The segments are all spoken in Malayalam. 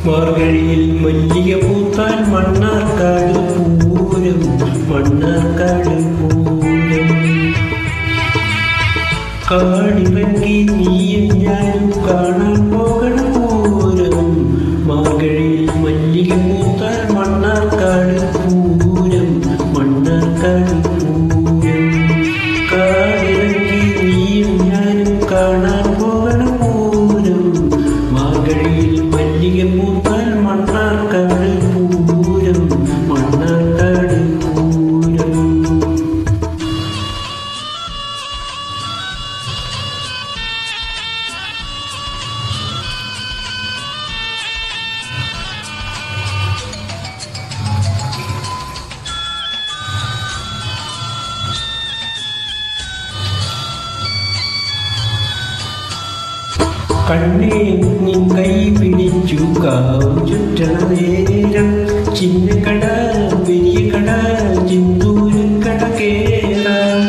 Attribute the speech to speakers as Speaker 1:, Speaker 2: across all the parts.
Speaker 1: മാർഗഴിയിൽ മല്ലിക പൂത്താൽ മണ്ണാർക്കാട് പൂരം, മണ്ണാർക്കാട് പൂരം. കാടിറങ്ങി നീയും ഞാനും കാണാൻ പോകണ പൂരം. മാർഗഴിയിൽ മല്ലിക പൂത്താൽ മണ്ണാർക്കാട് പൂരം, മണ്ണാർക്കാട് പൂരം. കാടിറങ്ങി നീയും ഞാനും കാണാൻ പോകണ പൂരം. മാർഗഴിയിൽ മല്ലിക പൂത്താൽ മണ്ണാർക്കാട് പൂരം, മണ്ണാർക്കാട് പൂരം. കണ്ണേ നിൻ കൈ പിടിച്ചു കാവ് ചുറ്റണ നേരം, ചിന്നക്കട വലിയ കട ചിന്തൂരക്കട കേറാം.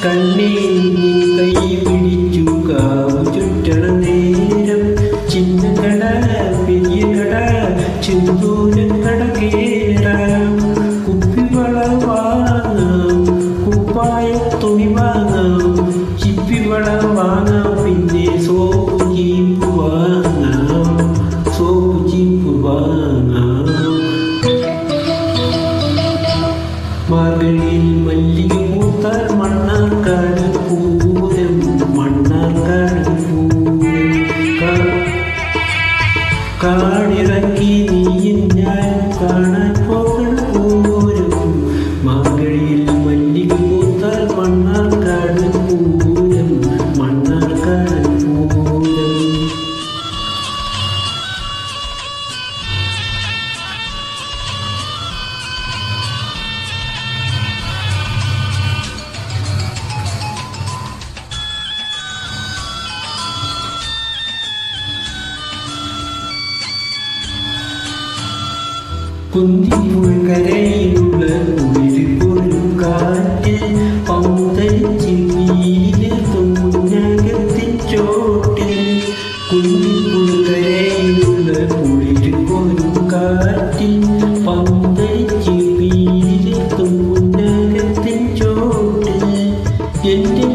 Speaker 1: കണ്ണേ നിൻ കൈ പിടിച്ചു കാവ് ചുറ്റണ നേരം, ചിന്നക്കട വലിയ കട ചിന്തൂരക്കട കേറാം. കുപ്പിവള വാങ്ങാം, കുപ്പായ തുണി വാങ്ങാം, ചിപ്പിവള വാങ്ങാം, പിന്നെ സോപ്പ് ജീപ്പ് വാങ്ങാം, സോപ്പ് ജീപ്പ് വാങ്ങാം. മാർഗഴിയിൽ മല്ലിക പൂത്താൽ മണ്ണാർക്കാട് പൂരം, മണ്ണാർക്കാട് പൂരം. കാടിറങ്ങി നീയും ഞാൻ കാണാൻ പോകണ പൂരം. മാർഗഴിയിൽ മല്ലിക പൂത്താൽ മണ്ണാർക്കാട് പൂരം, മണ്ണാർക്കാട് പൂരം. കുന്തിപ്പുഴക്കരയിലുള്ള കുളിരിപ്പൊരു കാറ്റിൽ പന്തരിച്ച് വീരെത്തും മുന്നകത്തിൻ ചോട്ടിൽ. കുന്തിപ്പുഴക്കരയിലുള്ള കുളിരിപ്പൊരു കാറ്റിൽ പന്തരിച്ച് വീരെത്തും മുന്നകത്തിൻ ചോട്ടിൽ. എൻ്റെ